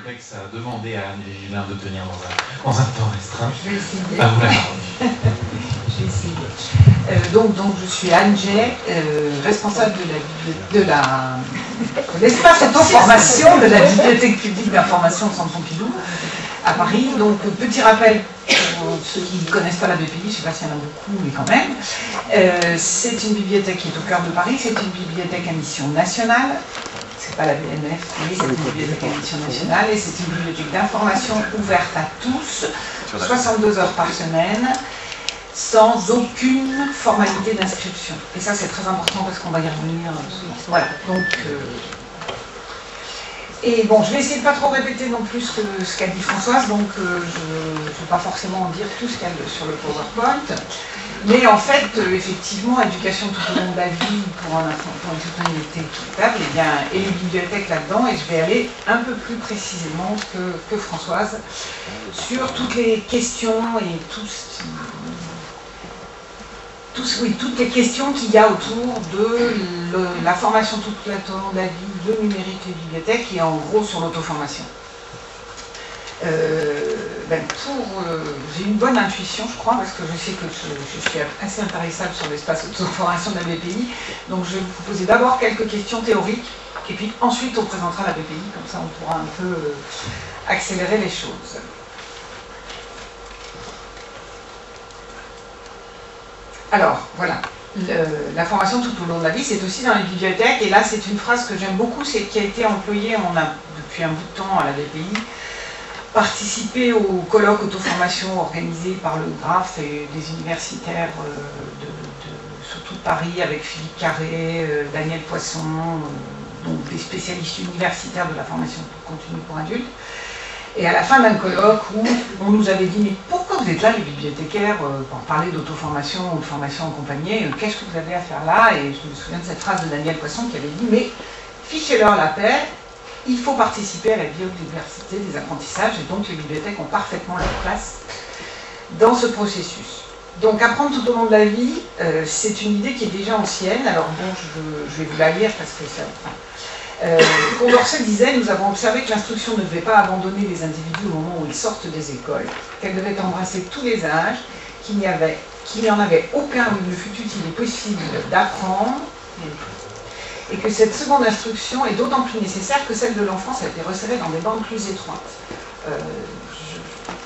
complexe à demander à Anne Vigilin de tenir dans un temps restreint. Je vais essayer. Ah, voilà. Je vais essayer. Donc, je suis Anne Jay, responsable de l'espace auto-formation de la Bibliothèque publique d'information de Centre Pompidou à Paris. Donc, petit rappel pour ceux qui ne connaissent pas la BPI, je ne sais pas s'il y en a beaucoup, mais quand même. C'est une bibliothèque qui est au cœur de Paris, c'est une bibliothèque à mission nationale. C'est pas la BNF, oui, c'est une bibliothèque à mission nationale et c'est une bibliothèque d'information ouverte à tous, 62 heures par semaine, sans aucune formalité d'inscription. Et ça, c'est très important parce qu'on va y revenir. Voilà. Donc, et bon, je vais essayer de ne pas trop répéter non plus ce qu'a dit Françoise, donc je ne vais pas forcément en dire tout ce qu'il y a sur le PowerPoint. Mais en fait, effectivement, éducation tout au long de la vie pour une citoyenneté équitable, et bien, et les bibliothèques là-dedans, et je vais aller un peu plus précisément que Françoise sur toutes les questions et toutes les questions qu'il y a autour de la formation tout au long de la vie, le numérique, les bibliothèques, et en gros sur l'auto-formation. J'ai une bonne intuition, je crois, parce que je sais que je suis assez intéressable sur l'espace auto-formation de la BPI, donc je vais vous poser d'abord quelques questions théoriques, et puis ensuite on présentera la BPI, comme ça on pourra un peu accélérer les choses. Alors, voilà, la formation tout au long de la vie, c'est aussi dans les bibliothèques, et là c'est une phrase que j'aime beaucoup, c'est qui a été employée, on a depuis un bout de temps à la BPI, participer au colloque auto-formation organisé par le GRAF et des universitaires surtout de Paris, avec Philippe Carré, Daniel Poisson, donc des spécialistes universitaires de la formation continue pour adultes. Et à la fin d'un colloque où on nous avait dit « Mais pourquoi vous êtes là, les bibliothécaires, pour parler d'auto-formation ou de formation accompagnée, qu'est-ce que vous avez à faire là ?» Et je me souviens de cette phrase de Daniel Poisson qui avait dit « Mais fichez-leur la paix, il faut participer à la biodiversité des apprentissages et donc les bibliothèques ont parfaitement leur place dans ce processus. » Donc apprendre tout au long de la vie, c'est une idée qui est déjà ancienne. Alors bon, je vais vous la lire parce que ça... Condorcet disait « Nous avons observé que l'instruction ne devait pas abandonner les individus au moment où ils sortent des écoles, qu'elle devait embrasser tous les âges, qu'il n'y en avait aucun où il ne fut utile et possible d'apprendre, et que cette seconde instruction est d'autant plus nécessaire que celle de l'enfance a été resserrée dans des bandes plus étroites. »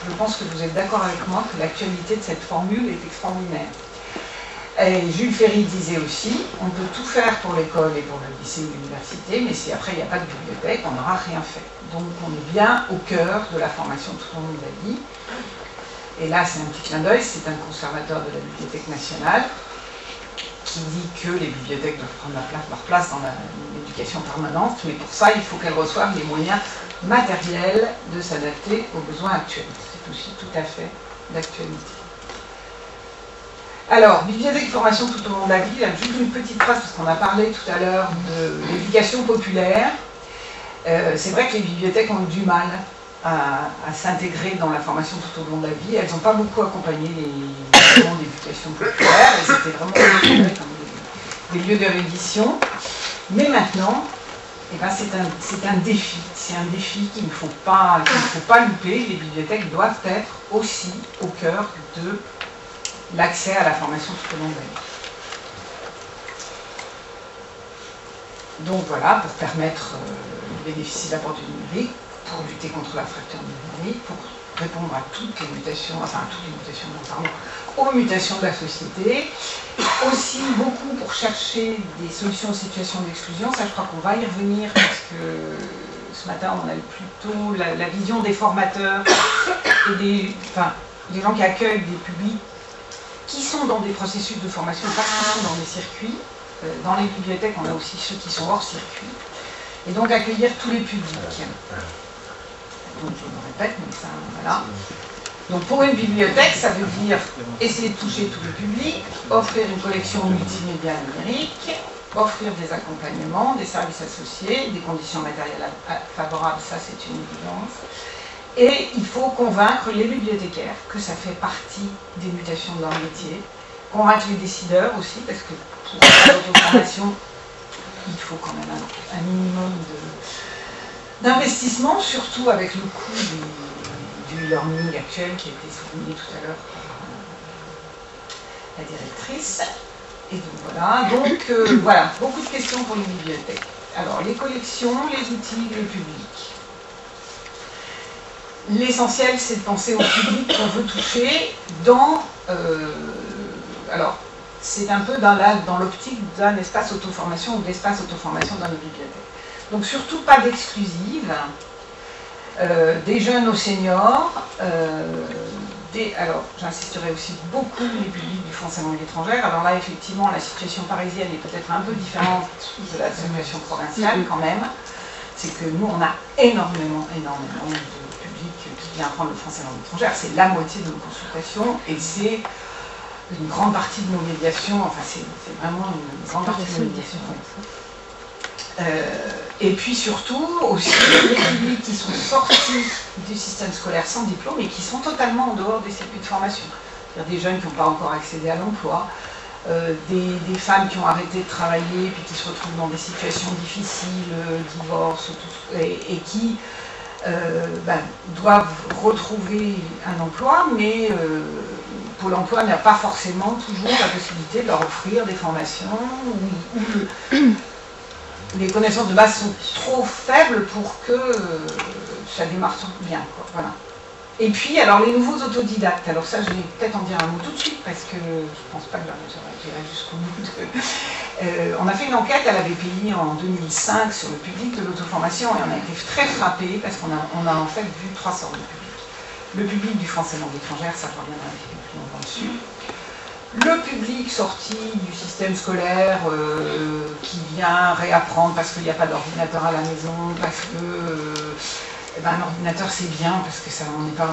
Je pense que vous êtes d'accord avec moi que l'actualité de cette formule est extraordinaire. Et Jules Ferry disait aussi, on peut tout faire pour l'école et pour le lycée ou l'université, mais si après il n'y a pas de bibliothèque, on n'aura rien fait. Donc on est bien au cœur de la formation tout au long de la vie. Et là c'est un petit clin d'œil, c'est un conservateur de la Bibliothèque nationale qui dit que les bibliothèques doivent prendre leur place dans l'éducation permanente, mais pour ça il faut qu'elles reçoivent les moyens matériels de s'adapter aux besoins actuels. C'est aussi tout à fait d'actualité. Alors, bibliothèque formation tout au long de la vie, juste une petite phrase parce qu'on a parlé tout à l'heure de l'éducation populaire. C'est vrai que les bibliothèques ont eu du mal à s'intégrer dans la formation tout au long de la vie. Elles n'ont pas beaucoup accompagné les gens d'éducation populaire, et c'était vraiment considéré comme des lieux d'érudition. Mais maintenant, eh ben, c'est un défi. C'est un défi qu'il ne faut pas louper. Les bibliothèques doivent être aussi au cœur de l'accès à la formation tout au long de la vie. Donc voilà, pour permettre de bénéficier de l'apport du numérique, pour lutter contre la fracture numérique, pour répondre à toutes les mutations, aux mutations de la société, aussi beaucoup pour chercher des solutions aux situations d'exclusion. Ça, je crois qu'on va y revenir parce que ce matin, on a eu plutôt la vision des formateurs et des gens qui accueillent des publics qui sont dans des processus de formation, pas qui sont dans des circuits. Dans les bibliothèques, on a aussi ceux qui sont hors circuit. Et donc accueillir tous les publics. Donc je me répète, mais ça, voilà. Donc pour une bibliothèque, ça veut dire essayer de toucher tous les publics, offrir une collection multimédia numérique, offrir des accompagnements, des services associés, des conditions matérielles favorables, ça c'est une évidence. Et il faut convaincre les bibliothécaires que ça fait partie des mutations de leur métier, convaincre les décideurs aussi, parce que pour l'auto-formation, il faut quand même un minimum d'investissement, surtout avec le coût du e-learning actuel qui a été souligné tout à l'heure par la directrice. Et donc voilà, beaucoup de questions pour les bibliothèques. Alors, les collections, les outils, le public. L'essentiel, c'est de penser au public qu'on veut toucher dans... alors, c'est un peu dans l'optique d'un espace auto-formation ou d'espace auto-formation dans nos bibliothèques. Donc, surtout pas d'exclusives, des jeunes aux seniors, alors, j'insisterai aussi beaucoup les publics du français langue étrangère. Alors là, effectivement, la situation parisienne est peut-être un peu différente de la situation provinciale quand même. C'est que nous, on a énormément de public qui vient apprendre le français langue étrangère. C'est la moitié de nos consultations et c'est une grande partie de nos médiations. Enfin, c'est vraiment une grande partie de nos médiations. Et puis surtout, aussi, les publics qui sont sortis du système scolaire sans diplôme et qui sont totalement en dehors des circuits de formation. C'est-à-dire des jeunes qui n'ont pas encore accédé à l'emploi, des femmes qui ont arrêté de travailler puis qui se retrouvent dans des situations difficiles, divorce, et qui doivent retrouver un emploi, mais Pôle emploi n'a pas forcément toujours la possibilité de leur offrir des formations les connaissances de base sont trop faibles pour que ça démarre bien, quoi. Voilà. Et puis, alors, les nouveaux autodidactes. Alors ça, je vais peut-être en dire un mot tout de suite, parce que je ne pense pas que j'irai jusqu'au bout. On a fait une enquête à la BPI en 2005 sur le public de l'auto-formation, et on a été très frappés, parce qu'on a en fait vu 3 sortes de publics. Le public du français langue étrangère, ça reviendra un petit peu plus longtemps dessus. Le public sorti du système scolaire qui vient réapprendre parce qu'il n'y a pas d'ordinateur à la maison, parce que un ordinateur c'est bien, parce que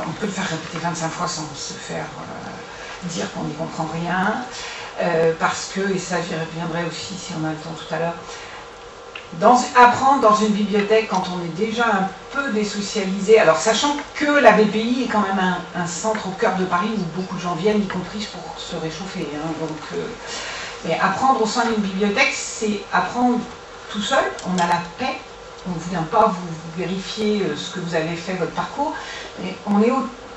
on peut le faire répéter 25 fois sans se faire dire qu'on n'y comprend rien, parce que, et ça j'y reviendrai aussi si on a le temps tout à l'heure, apprendre dans une bibliothèque quand on est déjà un peu désocialisé, alors sachant que la BPI est quand même un centre au cœur de Paris où beaucoup de gens viennent, y compris pour se réchauffer. Hein, mais apprendre au sein d'une bibliothèque, c'est apprendre tout seul, on a la paix, on ne vient pas vous vérifier ce que vous avez fait, votre parcours, mais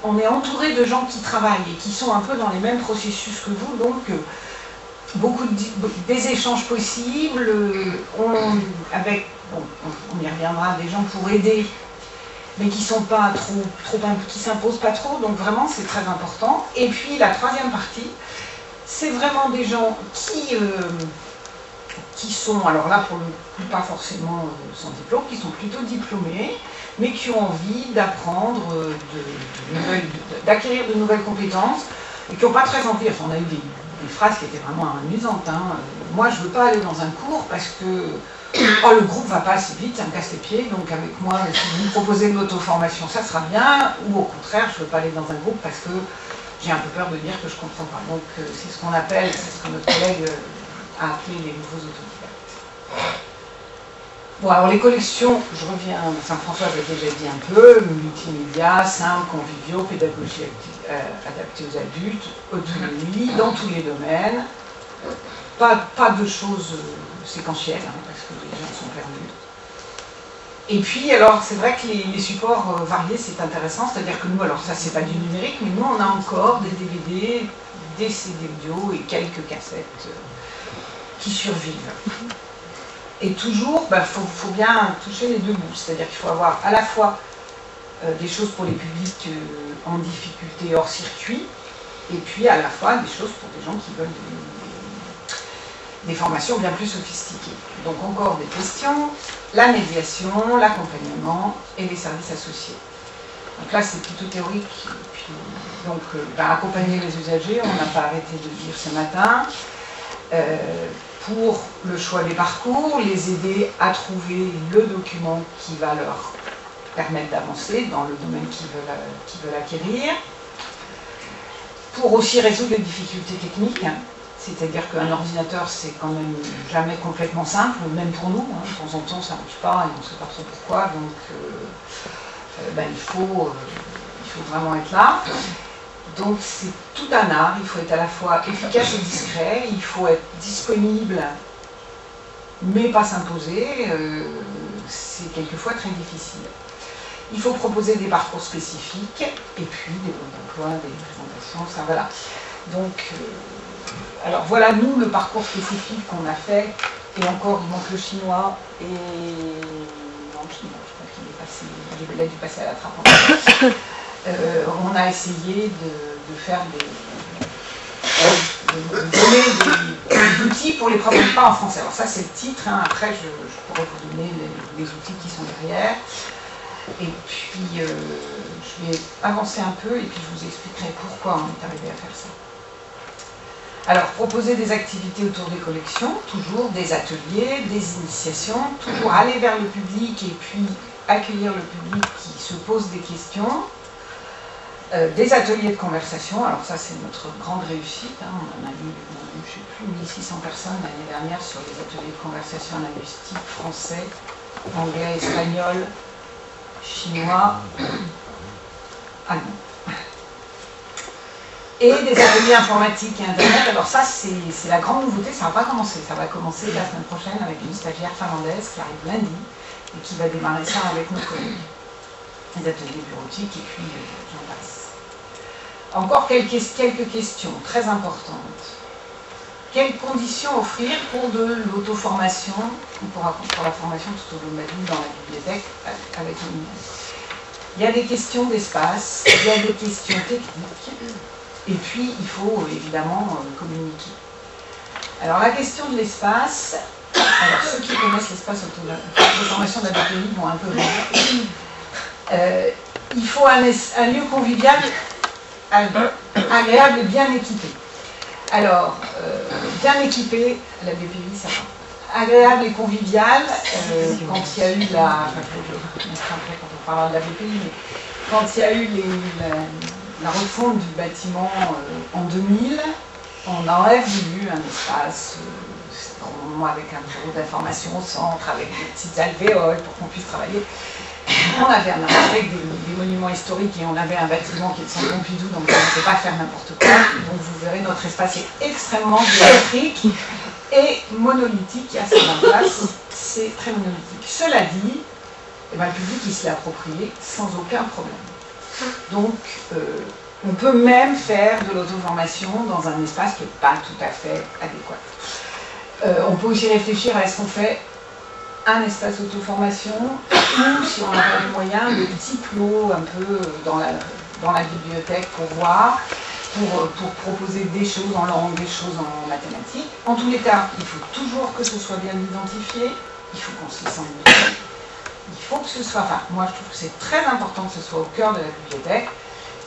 on est entouré de gens qui travaillent et qui sont un peu dans les mêmes processus que vous, donc des échanges possibles, on y reviendra, des gens pour aider, mais qui sont pas qui s'imposent pas trop, donc vraiment c'est très important. Et puis la troisième partie, c'est vraiment des gens qui sont, alors là pour le coup pas forcément sans diplôme, qui sont plutôt diplômés, mais qui ont envie d'apprendre, d'acquérir de nouvelles compétences, et qui n'ont pas très envie, enfin on a eu des phrases qui étaient vraiment amusantes. Hein. Moi, je ne veux pas aller dans un cours parce que le groupe ne va pas assez vite, ça me casse les pieds, donc avec moi, si vous me proposez de l'auto-formation, ça sera bien, ou au contraire, je ne veux pas aller dans un groupe parce que j'ai un peu peur de dire que je ne comprends pas. Donc, c'est ce qu'on appelle, c'est ce que notre collègue a appelé les nouveaux autodidactes. Bon, alors les collections, je reviens, Saint-François, j'ai déjà dit un peu, multimédia, simples, conviviaux, pédagogie adaptée aux adultes, autonomie, dans tous les domaines, pas de choses séquentielles, hein, parce que les gens sont perdus. Et puis, alors, c'est vrai que les supports variés, c'est intéressant, c'est-à-dire que nous, alors ça, c'est pas du numérique, mais nous, on a encore des DVD, des CD audio et quelques cassettes qui survivent. Et toujours, faut bien toucher les deux bouts, c'est-à-dire qu'il faut avoir à la fois des choses pour les publics en difficulté hors circuit, et puis à la fois des choses pour des gens qui veulent des formations bien plus sophistiquées. Donc encore des questions, la médiation, l'accompagnement et les services associés. Donc là c'est plutôt théorique, puis, donc accompagner les usagers, on n'a pas arrêté de le dire ce matin, pour le choix des parcours, les aider à trouver le document qui va leur permettre d'avancer dans le domaine qu'ils veulent acquérir, pour aussi résoudre les difficultés techniques, hein. C'est-à-dire qu'un ordinateur c'est quand même jamais complètement simple, même pour nous, hein. De temps en temps ça ne marche pas et on ne sait pas trop pourquoi, donc il faut vraiment être là. Donc c'est tout un art, il faut être à la fois efficace et discret, il faut être disponible mais pas s'imposer. c'est quelquefois très difficile. Il faut proposer des parcours spécifiques, et puis des modes d'emploi, des présentations, ça voilà. Donc, alors voilà, nous, le parcours spécifique qu'on a fait, et encore, il manque le chinois, et non, le chinois, je crois qu'il est passé, il a dû passer à la trappe. On a essayé de faire de donner des outils pour les profs pas en français. Alors ça, c'est le titre, hein. Après, je pourrais vous donner les outils qui sont derrière. Et puis, je vais avancer un peu, et puis je vous expliquerai pourquoi on est arrivé à faire ça. Alors, proposer des activités autour des collections, toujours des ateliers, des initiations, toujours aller vers le public et puis accueillir le public qui se pose des questions. Des ateliers de conversation, alors ça c'est notre grande réussite, hein. On a eu, je ne sais plus, 1600 personnes l'année dernière sur les ateliers de conversation linguistique français, anglais, espagnol, chinois, allemand. Et des ateliers informatiques et internet. Alors ça, c'est la grande nouveauté, ça ne va pas commencer. Ça va commencer la semaine prochaine avec une stagiaire finlandaise qui arrive lundi et qui va démarrer ça avec nos collègues. Les ateliers bureautiques et puis j'en passe. Encore quelques questions très importantes. Quelles conditions offrir pour de l'auto-formation ou pour la formation tout au long de la vie dans la bibliothèque avec le numérique? Il y a des questions d'espace, il y a des questions techniques. Et puis, il faut évidemment communiquer. Alors, la question de l'espace, alors ceux qui connaissent l'espace auto-formation de la BPI vont un peu rire. Il faut un lieu convivial, agréable et bien équipé. Alors, bien équipé, la BPI, ça va. Agréable et convivial, quand il y a eu la... Enfin, quand on parlera de la BPI, mais quand il y a eu la refonte du bâtiment en 2000, on aurait voulu un espace avec un bureau d'information au centre, avec des petites alvéoles pour qu'on puisse travailler. On avait un architecte des monuments historiques et on avait un bâtiment qui est de Centre Pompidou, donc on ne peut pas faire n'importe quoi. Donc vous verrez, notre espace est extrêmement géométrique et monolithique à sa place. C'est très monolithique. Cela dit, eh ben, le public il se l'est approprié sans aucun problème. Donc, on peut même faire de l'auto-formation dans un espace qui n'est pas tout à fait adéquat. On peut aussi réfléchir à est-ce qu'on fait un espace auto-formation ou, si on n'a pas les moyens, de petits plots un peu dans la bibliothèque pour voir, pour proposer des choses en langue, des choses en mathématiques. En tous les cas, il faut toujours que ce soit bien identifié, il faut qu'on s'y sente bien. Il faut que ce soit, enfin, moi je trouve que c'est très important que ce soit au cœur de la bibliothèque,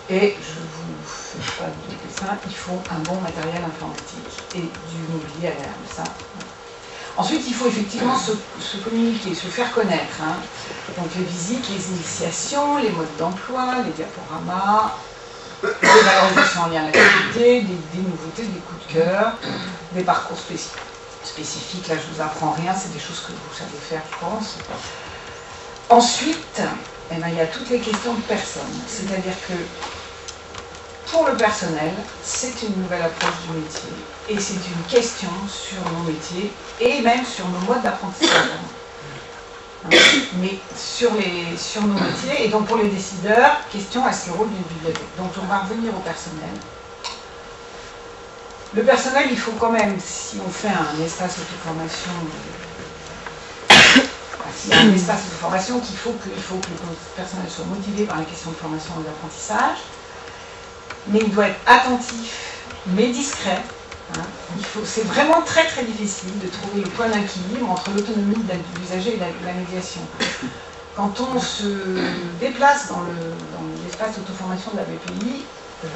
et je vous fais pas de dessin, il faut un bon matériel informatique et du mobilier agréable, ça. Ensuite, il faut effectivement se communiquer, se faire connaître, hein. Donc les visites, les initiations, les modes d'emploi, les diaporamas, des valorisations en lien à l'activité, des nouveautés, des coups de cœur, des parcours spécifiques. Là, je ne vous apprends rien, c'est des choses que vous savez faire, je pense. Ensuite, eh ben, il y a toutes les questions de personnes. C'est-à-dire que pour le personnel, c'est une nouvelle approche du métier. Et c'est une question sur nos métiers et même sur nos modes d'apprentissage. Mais sur nos métiers. Et donc pour les décideurs, question, est-ce le rôle d'une bibliothèque? Donc on va revenir au personnel. Le personnel, il faut quand même, si on fait un espace auto-formation, s'il y a un espace de formation, il faut que le personnel soit motivé par les questions de formation et d'apprentissage, mais il doit être attentif, mais discret. Hein. C'est vraiment très très difficile de trouver le point d'équilibre entre l'autonomie de l'usager et la médiation. Quand on se déplace dans l'espace d'auto-formation de la BPI,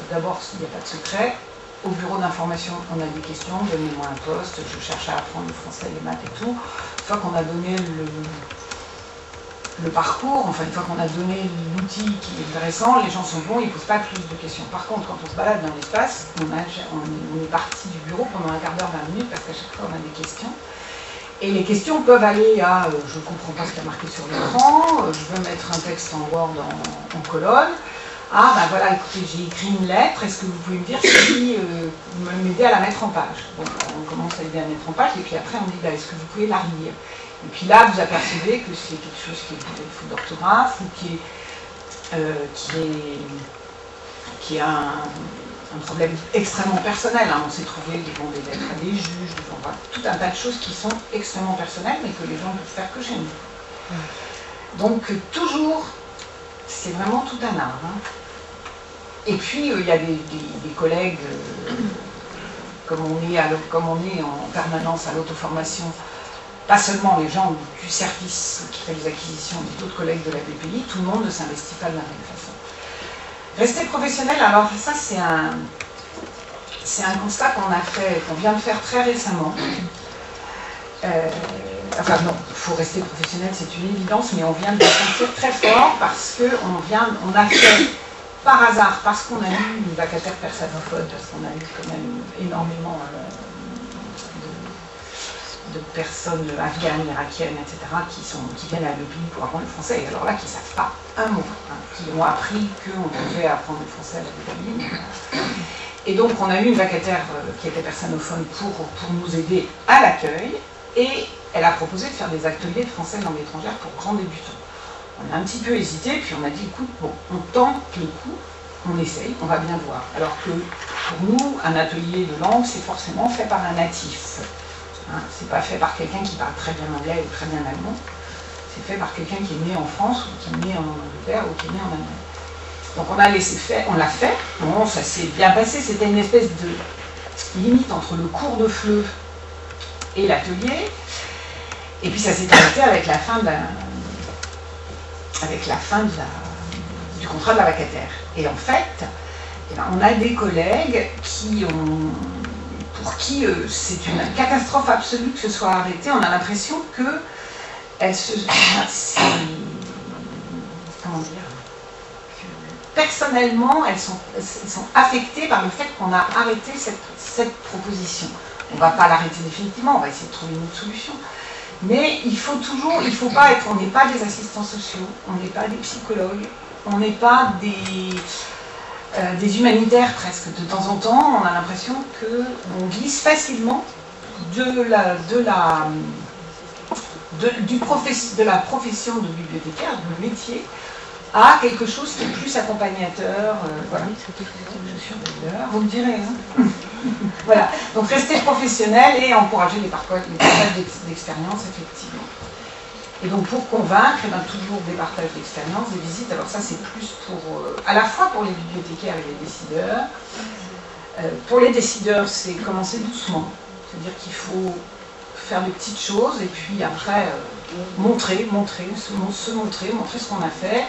d'abord, il n'y a pas de secret. Au bureau d'information, on a des questions, donnez-moi un poste, je cherche à apprendre le français, les maths et tout. Une fois qu'on a donné le parcours, enfin une fois qu'on a donné l'outil qui est intéressant, les gens sont bons, ils ne posent pas plus de questions. Par contre, quand on se balade dans l'espace, on est parti du bureau pendant un quart d'heure, 20 minutes, parce qu'à chaque fois on a des questions. Et les questions peuvent aller à je ne comprends pas ce qu'il y a marqué sur l'écran, je veux mettre un texte en Word en colonne. Ah ben voilà, écoutez, j'ai écrit une lettre, est-ce que vous pouvez me dire si m'aider à la mettre en page? Bon, on commence à aider à mettre en page, et puis après on dit, est-ce que vous pouvez la relire? Et puis là, vous apercevez que c'est quelque chose qui est une faute d'orthographe ou qui est un problème extrêmement personnel. Hein. On s'est trouvé devant des lettres à des juges, devant tout un tas de choses qui sont extrêmement personnelles, mais que les gens ne peuvent faire que chez nous. Donc toujours, c'est vraiment tout un art. Hein. Et puis il y a des collègues, comme on est en permanence à l'auto-formation, pas seulement les gens du service qui fait les acquisitions, mais d'autres collègues de la BPI, tout le monde ne s'investit pas de la même façon. Rester professionnel, alors ça c'est un constat qu'on vient de faire très récemment. Enfin non, il faut rester professionnel, c'est une évidence, mais on vient de le sentir très fort parce qu'on a fait par hasard, parce qu'on a eu une vacataire persanophone, parce qu'on a eu quand même énormément de personnes afghanes, irakiennes, etc., qui viennent à l'EPI pour apprendre le français, et alors là, qui ne savent pas un mot, hein, qui ont appris qu'on pouvait apprendre le français à la BPI. Et donc, on a eu une vacataire qui était persanophone pour nous aider à l'accueil, et elle a proposé de faire des ateliers de français langue étrangère pour grands débutants. On a un petit peu hésité, puis on a dit, écoute, bon, on tente le coup, on essaye, on va bien voir. Alors que, pour nous, un atelier de langue, c'est forcément fait par un natif. Hein, c'est pas fait par quelqu'un qui parle très bien anglais ou très bien allemand, c'est fait par quelqu'un qui est né en France ou qui est né en Angleterre ou qui est né en Allemagne. Donc on a laissé faire, on l'a fait, bon ça s'est bien passé, c'était une espèce de limite entre le cours de FLE et l'atelier, et puis ça s'est arrêté avec la fin du contrat de la vacataire. Et en fait, eh ben, on a des collègues pour qui c'est une catastrophe absolue que ce soit arrêté. On a l'impression que personnellement, elles sont affectées par le fait qu'on a arrêté cette proposition. On ne va pas l'arrêter définitivement, on va essayer de trouver une autre solution. Mais on n'est pas des assistants sociaux, on n'est pas des psychologues, on n'est pas des humanitaires presque. De temps en temps, on a l'impression qu'on glisse facilement de la profession de bibliothécaire, du métier, à quelque chose qui est plus accompagnateur. Voilà. Je suis d'ailleurs, vous me direz. Hein. Voilà. Donc rester professionnel et encourager les partages d'expérience, effectivement. Et donc pour convaincre, toujours des partages d'expérience, des visites. Alors ça c'est plus à la fois pour les bibliothécaires et les décideurs. Pour les décideurs, c'est commencer doucement. C'est-à-dire qu'il faut faire des petites choses et puis après montrer ce qu'on a fait.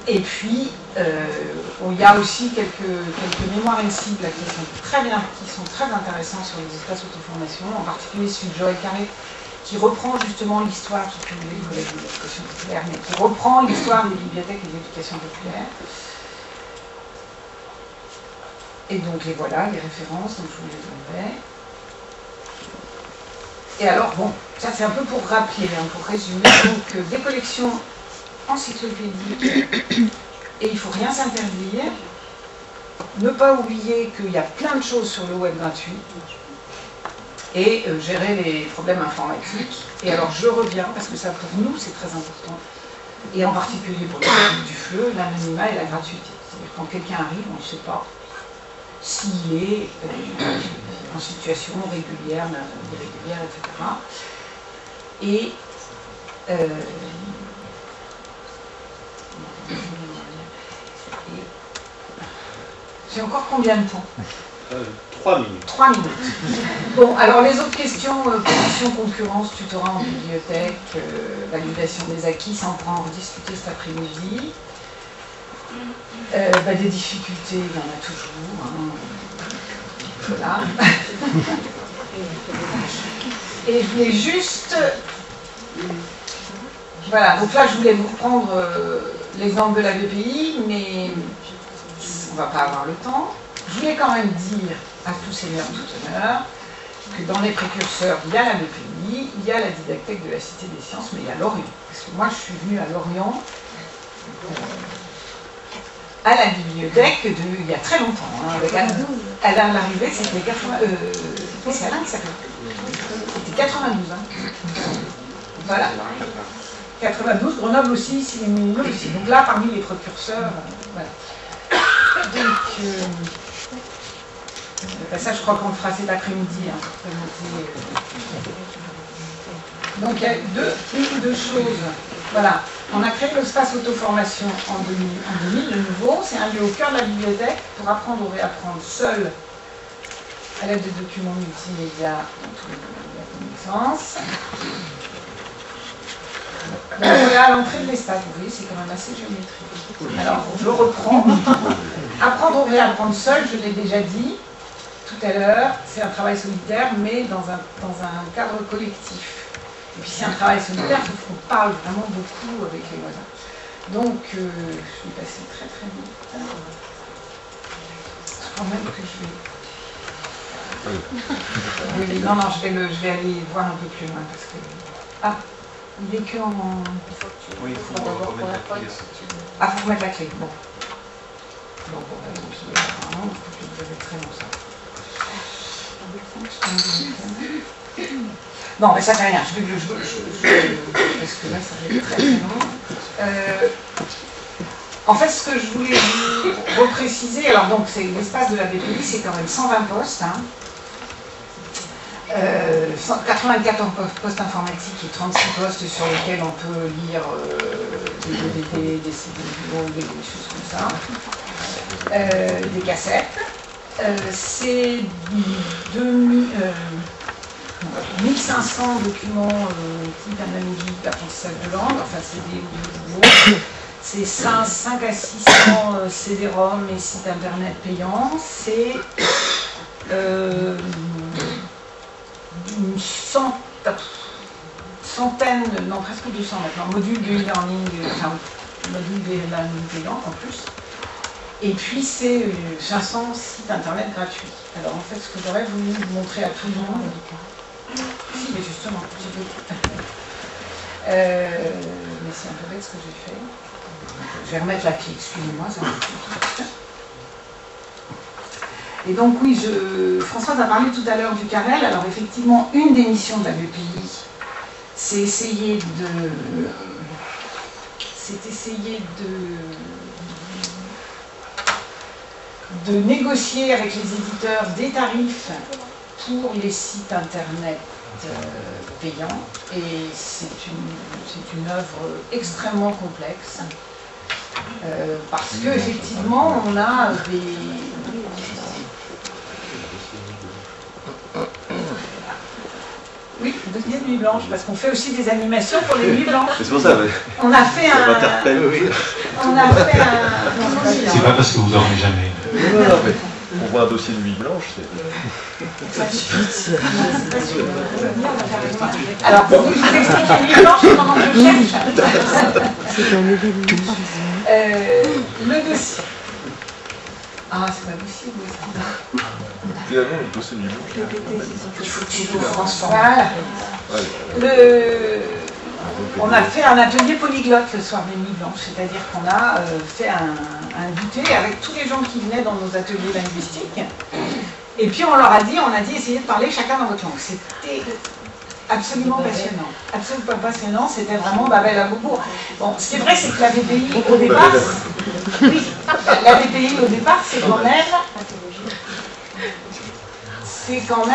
Et puis il y a aussi quelques mémoires cibles qui sont très intéressants sur les espaces auto-formation, en particulier celui de Joël Carré, qui reprend justement l'histoire, surtout les collègues de l'éducation populaire, mais qui reprend l'histoire des bibliothèques et de l'éducation populaire. Et donc les voilà, les références, donc je vous les donnerai. Et alors, bon, ça c'est un peu pour rappeler, hein, pour résumer, donc des collections encyclopédiques, et il ne faut rien s'interdire. Ne pas oublier qu'il y a plein de choses sur le web gratuit, et gérer les problèmes informatiques. Et alors je reviens, parce que ça pour nous c'est très important, et en particulier pour le public du FLE, l'anonymat et la gratuité. C'est-à-dire quand quelqu'un arrive, on ne sait pas s'il est en situation régulière, irrégulière, etc. Et j'ai encore combien de temps 3 minutes. 3 minutes. Bon, alors les autres questions, position, concurrence, tutorat en bibliothèque, validation des acquis, ça on pourra en rediscuter cet après-midi. Des difficultés, il y en a toujours. Hein. Voilà. Et je voulais juste... Voilà, donc là je voulais vous reprendre l'exemple de la BPI, mais on ne va pas avoir le temps. Je voulais quand même dire à tous seigneurs, tout honneur, que dans les précurseurs, il y a la BPI, il y a la didactèque de la Cité des Sciences, mais il y a Lorient. Parce que moi, je suis venue à Lorient à la bibliothèque il y a très longtemps. Hein, avec à l'arrivée, c'était 80... c'est Alain qui s'appelle. C'était 92. Hein. Voilà. 92, Grenoble aussi, Issy-les-Moulineaux aussi. Donc là, parmi les précurseurs, voilà. Donc, ça, je crois qu'on le fera cet après-midi. Hein, donc, il y a une ou deux choses. Voilà. On a créé l'espace auto-formation en 2000, de nouveau. C'est un lieu au cœur de la bibliothèque pour apprendre ou réapprendre seul à l'aide de documents multimédia dans tous les domaines de la connaissance. Donc voilà, à l'entrée de l'espace, vous voyez, c'est quand même assez géométrique. Alors, je reprends. Apprendre ou réapprendre seul, je l'ai déjà dit tout à l'heure, c'est un travail solitaire, mais dans un cadre collectif. Et puis c'est un travail solitaire, sauf qu'on parle vraiment beaucoup avec les voisins. Donc, je vais passer très très vite. Je crois même que je vais... Oui, non, je vais aller voir un peu plus loin, parce que... Ah, il est que en... Oui, il faut remettre la clé. Ah, il faut remettre la clé, bon. Bon, apparemment, je vais très long ça. Bon, mais ça fait rien, parce que là, ça va être très très long. En fait, ce que je voulais vous repréciser, alors donc, c'est l'espace de la BPI, c'est quand même 120 postes, hein. 84 postes informatiques et 36 postes sur lesquels on peut lire des DVD, des CD, des choses comme ça, des cassettes. C'est 1500 documents type analogique d'apprentissage de langue, enfin CD ou vidéo. C'est 5 à 600 CD-ROM et sites internet payants. C'est une centaine, non presque 200 maintenant, modules de e-learning, enfin modules de e-learning payants en plus. Et puis c'est 500 sites internet gratuits. Alors en fait, ce que j'aurais voulu vous montrer à tout le monde, si, mais justement, mais c'est un peu bête ce que j'ai fait. Je vais remettre la clé, excusez-moi, ça va être compliqué. Et donc oui, Françoise a parlé tout à l'heure du Carrel. Alors effectivement, une des missions de la BPI, c'est essayer de négocier avec les éditeurs des tarifs pour les sites internet payants. Et c'est une œuvre extrêmement complexe. Parce qu'effectivement, on a des... Oui, deuxième nuit blanche, parce qu'on fait aussi des animations pour les nuits blanches. C'est pour ça, mais... On a fait ça m'interpelle, oui. On a fait un... C'est pas parce que vous dormez jamais. Non, mais on voit un dossier de nuit blanche, c'est... Alors, je vous explique la nuit blanche pendant que je cherche. Le dossier. Ah, c'est pas possible. Finalement, le dossier de nuit blanche. Voilà. On a fait un atelier polyglotte le soir des nuits blanches, c'est-à-dire qu'on a fait un goûter avec tous les gens qui venaient dans nos ateliers linguistiques. Et puis on leur a dit, essayez de parler chacun dans votre langue. C'était absolument passionnant. Absolument passionnant, c'était vraiment Babel à Bobo. Bon, ce qui est vrai, c'est que la BPI au départ, oui, la BPI au départ, c'est quand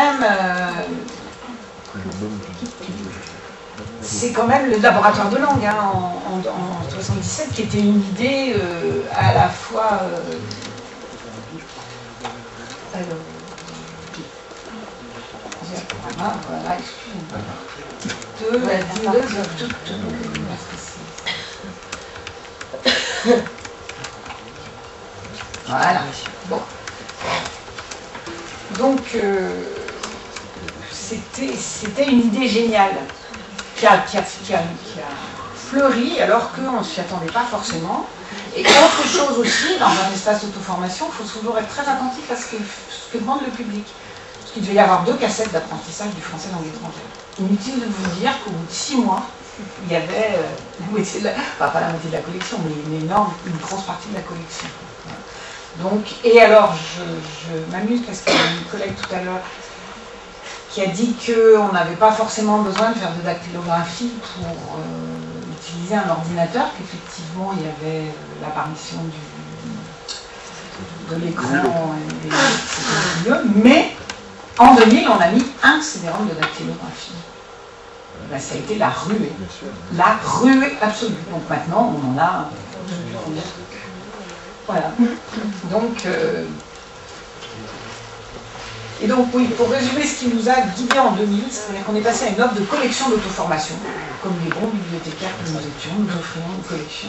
même le laboratoire de langue hein, en 77 qui était une idée à la fois voilà, excusez-moi. De la dealeuse toute. Voilà. Bon. Donc, c'était une idée géniale qui a fleuri alors qu'on ne s'y attendait pas forcément. Et autre chose aussi, dans un espace auto-formation, il faut toujours être très attentif à ce que demande le public. Parce qu'il devait y avoir 2 cassettes d'apprentissage du français langue étrangère. Inutile de vous dire qu'au bout de 6 mois, il y avait la moitié de pas la moitié de la collection, mais une grosse partie de la collection. Donc, et alors, je m'amuse parce qu'il y a une collègue tout à l'heure qui a dit qu'on n'avait pas forcément besoin de faire de dactylographie pour utiliser un ordinateur, qu'effectivement il y avait l'apparition de l'écran, mais en 2000 on a mis un CD-ROM de dactylographie. Ben, ça a été la ruée absolue. Donc maintenant on en a voilà. Donc et donc oui, pour résumer ce qui nous a guidés en 2000, c'est-à-dire qu'on est passé à une offre de collection d'auto-formation, comme les bons bibliothécaires que nous étions, nous offrions une collection.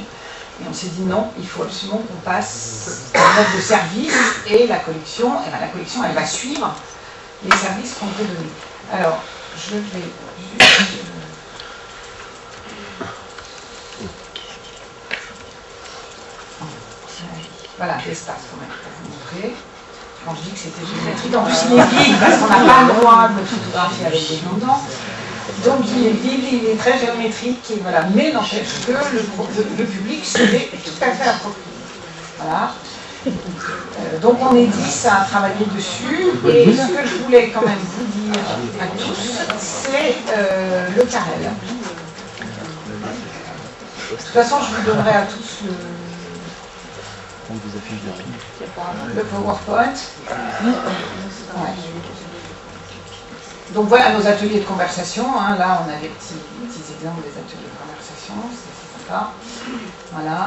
Et on s'est dit non, il faut absolument qu'on passe à une offre de service, et la collection, elle va suivre les services qu'on peut donner. Alors, je vais juste... Voilà, l'espace quand même, pour vous montrer. Quand je dis que c'était géométrique, en plus il est vide parce qu'on n'a pas le droit de photographier avec des noms dedans. Donc il est vide, il est très géométrique, et voilà. Mais n'empêche que le public se l'est tout à fait approprié. Voilà. Donc on est 10 à travailler dessus, et ce que je voulais quand même vous dire à tous, c'est le carrel. De toute façon, je vous donnerai à tous le PowerPoint. Ouais. Donc voilà nos ateliers de conversation. Hein. Là, on a des petits exemples des ateliers de conversation. C'est sympa. Voilà.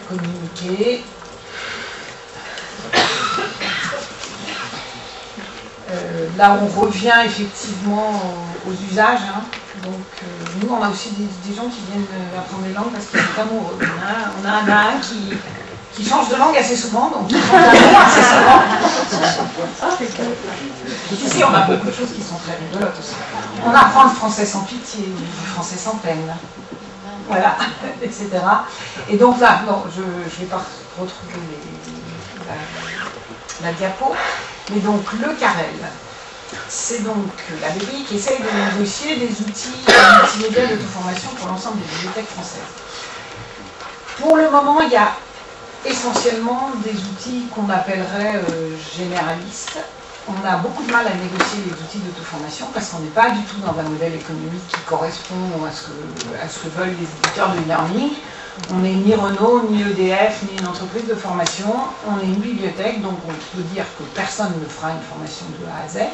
Communiquer. Là, on revient effectivement aux usages. Hein. Donc, nous, on a aussi des gens qui viennent apprendre des langues parce qu'ils sont amoureux. On a un qui change de langue assez souvent, donc il change d'amour assez souvent. Ici, on a beaucoup de choses qui sont très rigolotes aussi. On apprend le français sans pitié, le français sans peine. Voilà, etc. Et donc là, non, je ne vais pas retrouver la diapo, mais donc le carrel. C'est donc la BPI qui essaye de négocier des outils multimédia d'auto-formation pour l'ensemble des bibliothèques françaises. Pour le moment, il y a essentiellement des outils qu'on appellerait généralistes. On a beaucoup de mal à négocier les outils d'auto-formation parce qu'on n'est pas du tout dans un modèle économique qui correspond à ce que veulent les éditeurs de e-learning. On n'est ni Renault, ni EDF, ni une entreprise de formation. On est une bibliothèque, donc on peut dire que personne ne fera une formation de A à Z.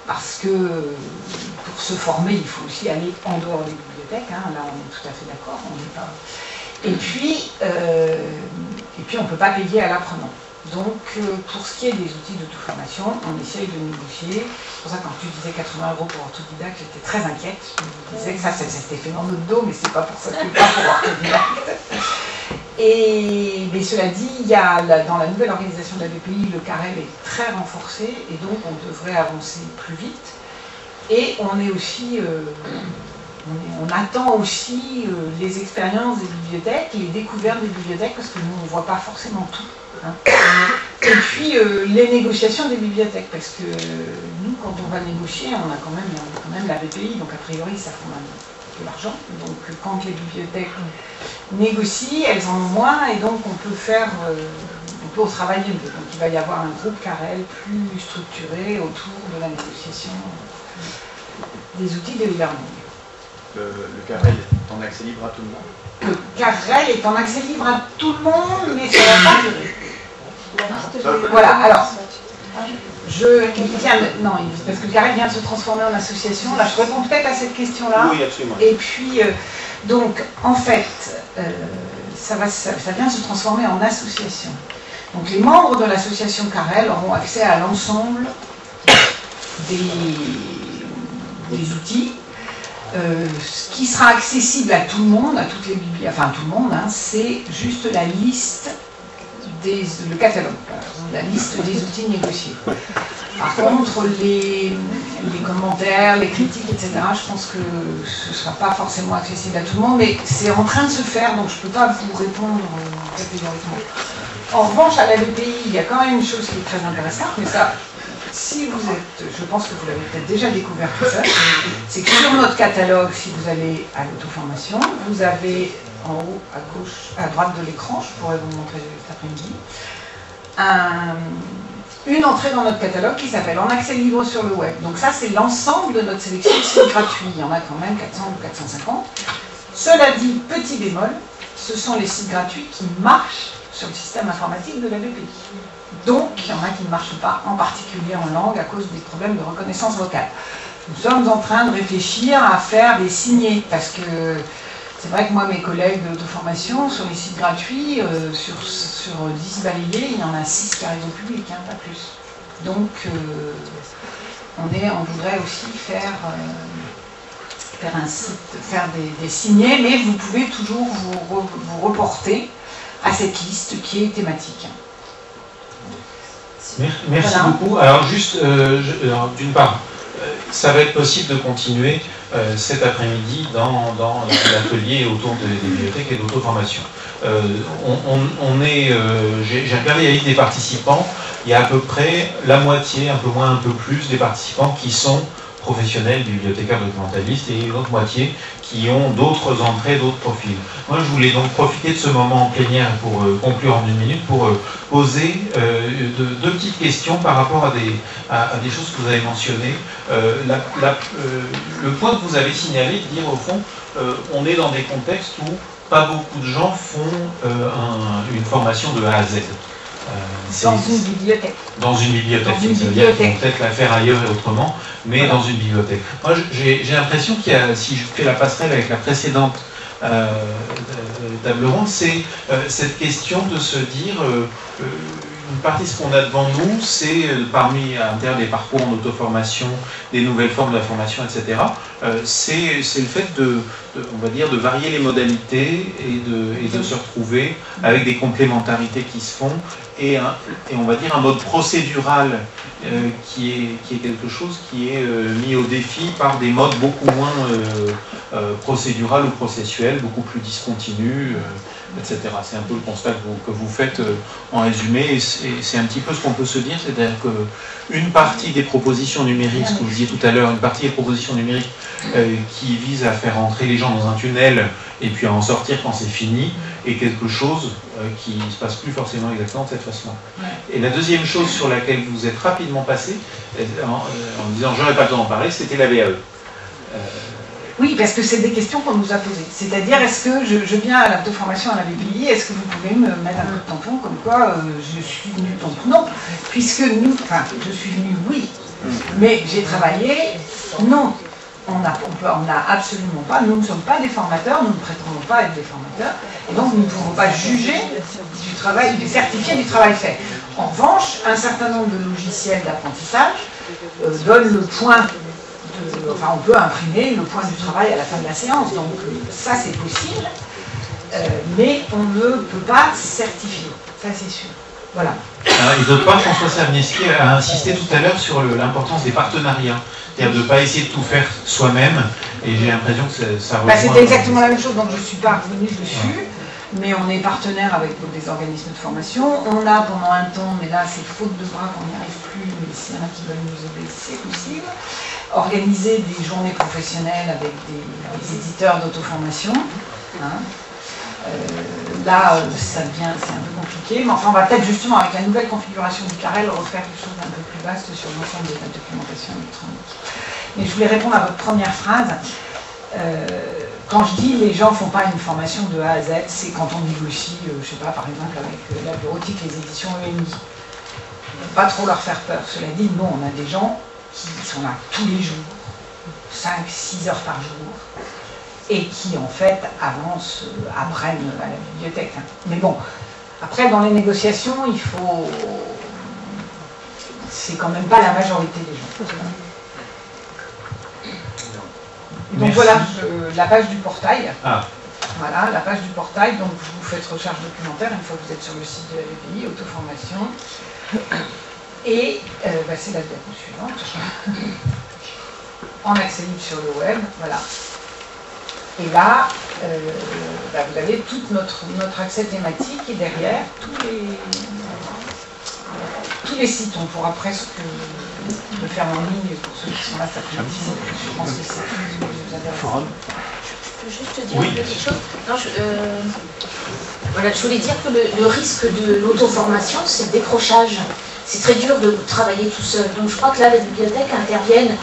Parce que pour se former, il faut aussi aller en dehors des bibliothèques. Hein. Là, on est tout à fait d'accord. Et puis, on ne peut pas payer à l'apprenant. Donc, pour ce qui est des outils d'auto-formation, on essaye de négocier. C'est pour ça que quand tu disais 80 € pour autodidacte, j'étais très inquiète. Je me disais que ça s'était fait dans notre dos, mais c'est pas pour ça que pas pour autodidacte. Mais cela dit, il y a, dans la nouvelle organisation de la BPI, le carrel est très renforcé, et donc on devrait avancer plus vite. Et on est aussi... on attend aussi les expériences des bibliothèques, les découvertes des bibliothèques, parce que nous, on ne voit pas forcément tout. Hein. Et puis, les négociations des bibliothèques, parce que nous, quand on va négocier, on a quand même la BPI, donc a priori, ça fait de l'argent. Donc, quand les bibliothèques négocient, elles en ont moins, et donc on peut travailler mieux. Donc, il va y avoir un groupe carrel plus structuré autour de la négociation des outils de e-learning. Le carrel est en accès libre à tout le monde. Le carrel est en accès libre à tout le monde, mais ça ne va pas durer. Voilà, alors, parce que le carrel vient de se transformer en association. Là, je réponds peut-être à cette question-là. Oui, absolument. Et puis, donc, en fait, ça vient de se transformer en association. Donc, les membres de l'association carrel auront accès à l'ensemble des outils. Ce qui sera accessible à tout le monde, à toutes les bibliothèques, enfin à tout le monde, hein, c'est juste la liste le catalogue, la liste des outils négociés. Par contre, les commentaires, les critiques, etc., je pense que ce ne sera pas forcément accessible à tout le monde, mais c'est en train de se faire, donc je ne peux pas vous répondre catégoriquement. En revanche, à la BPI, il y a quand même une chose qui est très intéressante, mais ça, si vous êtes, je pense que vous l'avez peut-être déjà découvert tout ça, c'est que sur notre catalogue, si vous allez à l'auto-formation, vous avez en haut, à gauche, à droite de l'écran, je pourrais vous montrer cet après-midi, une entrée dans notre catalogue qui s'appelle En accès libre sur le web. Donc ça, c'est l'ensemble de notre sélection de sites gratuits. Il y en a quand même 400 ou 450. Cela dit, petit bémol, ce sont les sites gratuits qui marchent sur le système informatique de la BPI. Donc, il y en a qui ne marchent pas, en particulier en langue, à cause des problèmes de reconnaissance vocale. Nous sommes en train de réfléchir à faire des signés, parce que c'est vrai que moi, mes collègues d'auto-formation, sur les sites gratuits, sur 10 balayés, il y en a 6 qui arrivent au public, hein, pas plus. Donc, on voudrait aussi faire un site, faire des signés, mais vous pouvez toujours vous reporter à cette liste qui est thématique. Merci Voilà. beaucoup. Alors juste, d'une part, ça va être possible de continuer cet après-midi dans l'atelier autour des bibliothèques et d'auto-formation. J'ai regardé la liste des participants, il y a à peu près la moitié, un peu moins, un peu plus, des participants qui sont professionnels, bibliothécaires, documentalistes, et une autre moitié qui ont d'autres entrées, d'autres profils. Moi, je voulais donc profiter de ce moment en plénière pour conclure en 1 minute, pour poser deux petites questions par rapport à des choses que vous avez mentionnées. Le point que vous avez signalé, de dire au fond, on est dans des contextes où pas beaucoup de gens font une formation de A à Z. Dans une bibliothèque. Dans une bibliothèque. C'est-à-dire qu'ils vont peut-être la faire ailleurs et autrement, mais voilà, dans une bibliothèque. Moi, j'ai l'impression qu'il y a, si je fais la passerelle avec la précédente table ronde, c'est cette question de se dire, une partie de ce qu'on a devant nous, c'est parmi à l'intérieur des parcours en auto-formation, des nouvelles formes de la formation, etc. C'est le fait on va dire, de varier les modalités et de se retrouver avec des complémentarités qui se font et on va dire un mode procédural qui est quelque chose qui est mis au défi par des modes beaucoup moins procédural ou processuel, beaucoup plus discontinus, etc. C'est un peu le constat que vous faites en résumé, et c'est un petit peu ce qu'on peut se dire, c'est-à-dire qu'une partie des propositions numériques, ce que vous disiez tout à l'heure, une partie des propositions numériques qui visent à faire entrer les gens dans un tunnel et puis à en sortir quand c'est fini, est quelque chose qui ne se passe plus forcément exactement de cette façon-là. Et la deuxième chose sur laquelle vous êtes rapidement passé, en disant j'aurais pas le temps d'en parler, c'était la VAE. Oui, parce que c'est des questions qu'on nous a posées. C'est-à-dire, est-ce que je viens à l'auto-formation à la BPI, est-ce que vous pouvez me mettre un peu de tampon comme quoi je suis venue, donc non, puisque nous, enfin, je suis venue, oui, mais j'ai travaillé, non. On n'a absolument pas, nous ne sommes pas des formateurs, nous ne prétendons pas être des formateurs, et donc nous ne pouvons pas juger du travail, certifier du travail fait. En revanche, un certain nombre de logiciels d'apprentissage donnent le point. Enfin, on peut imprimer le point du travail à la fin de la séance, donc ça c'est possible, mais on ne peut pas certifier, ça c'est sûr. Voilà. Et d'autre part, François Sarniewski a insisté tout à l'heure sur l'importance des partenariats, c'est-à-dire de ne pas essayer de tout faire soi-même, et j'ai l'impression que ça rejoint... C'était exactement la même chose, donc je ne suis pas revenue dessus, mais on est partenaire avec des organismes de formation. On a pendant un temps, mais là c'est faute de bras qu'on n'y arrive plus, mais s'il y en a qui veulent nous aider, c'est possible, organiser des journées professionnelles avec des éditeurs d'auto-formation. Hein. Là, ça devient, c'est un peu compliqué, mais enfin, on va peut-être justement, avec la nouvelle configuration du Carrel, refaire quelque chose d'un peu plus vaste sur l'ensemble de la documentation électronique. Mais je voulais répondre à votre première phrase. Quand je dis les gens ne font pas une formation de A à Z, c'est quand on négocie, je ne sais pas, par exemple, avec la bureautique, les éditions EMI. Pas trop leur faire peur. Cela dit, non, on a des gens qui sont là tous les jours, 5-6 heures par jour, et qui en fait avancent, apprennent à la bibliothèque. Hein. Mais bon, après dans les négociations, il faut... C'est quand même pas la majorité des gens. Donc merci. Voilà la page du portail. Ah. Voilà, la page du portail, donc vous faites recherche documentaire une fois que vous êtes sur le site de la BPI, auto-formation. Et c'est la diapo suivante. En accès libre sur le web, voilà. Et là, vous avez tout notre accès thématique et derrière tous les sites. On pourra presque le faire en ligne pour ceux qui sont là cet après-midi. Je pense que c'est plus intéressant. Je peux juste te dire quelque chose. Non, Voilà, je voulais dire que le risque de l'auto-formation, c'est le décrochage. C'est très dur de travailler tout seul. Donc je crois que là, les bibliothèques interviennent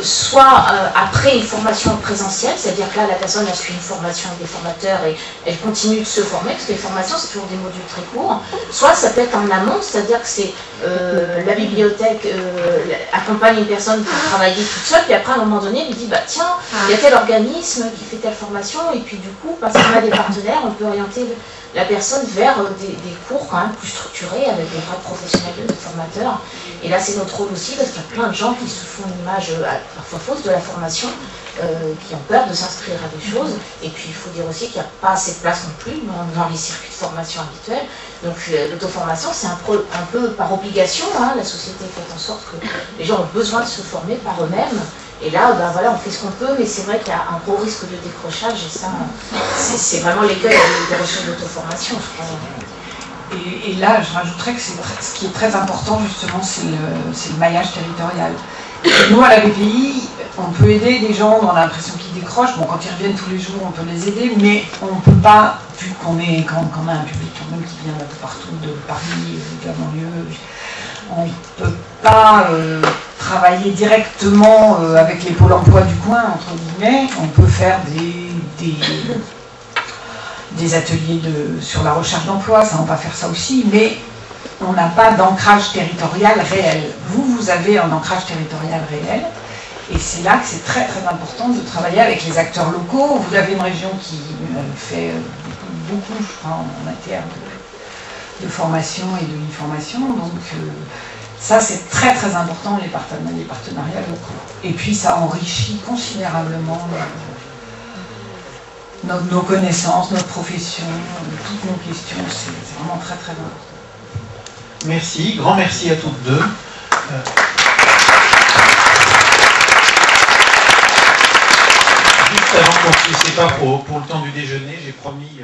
soit après une formation présentielle, c'est-à-dire que là, la personne a suivi une formation avec des formateurs et elle continue de se former, parce que les formations, c'est toujours des modules très courts. Soit ça peut être en amont, c'est-à-dire que c'est la bibliothèque accompagne une personne pour travailler toute seule, puis après, à un moment donné, elle lui dit, bah tiens, il y a tel organisme qui fait telle formation, et puis du coup, parce qu'on a des partenaires, on peut orienter la personne vers des cours quand même plus structurés avec des vrais professionnels de formateurs. Et là, c'est notre rôle aussi, parce qu'il y a plein de gens qui se font une image parfois fausse de la formation, qui ont peur de s'inscrire à des choses. Et puis, il faut dire aussi qu'il n'y a pas assez de place non plus dans les circuits de formation habituels. Donc, l'auto-formation, c'est un peu par obligation. Hein, la société fait en sorte que les gens ont besoin de se former par eux-mêmes. Et là, ben voilà, on fait ce qu'on peut, mais c'est vrai qu'il y a un gros risque de décrochage, et ça, c'est vraiment l'écueil des ressources d'auto-formation, je crois. Et là, je rajouterais que ce qui est très important, justement, c'est le maillage territorial. Nous, à la BPI, on peut aider des gens dont on a l'impression qu'ils décrochent. Bon, quand ils reviennent tous les jours, on peut les aider, mais on ne peut pas, vu qu'on a un public quand même qui vient d'un peu partout, de Paris, de la banlieue, on ne peut pas travailler directement avec les pôles emploi du coin, entre guillemets. On peut faire des ateliers sur la recherche d'emploi, ça on va faire ça aussi, mais on n'a pas d'ancrage territorial réel. Vous avez un ancrage territorial réel, et c'est là que c'est très très important de travailler avec les acteurs locaux. Vous avez une région qui fait beaucoup, je crois, en matière de formation et de formation, donc ça c'est très très important, les partenariats locaux. Et puis ça enrichit considérablement nos connaissances, notre profession, toutes nos questions, c'est vraiment très très important. Merci, grand merci à toutes deux. Juste avant qu'on ne se sépare pour le temps du déjeuner, j'ai promis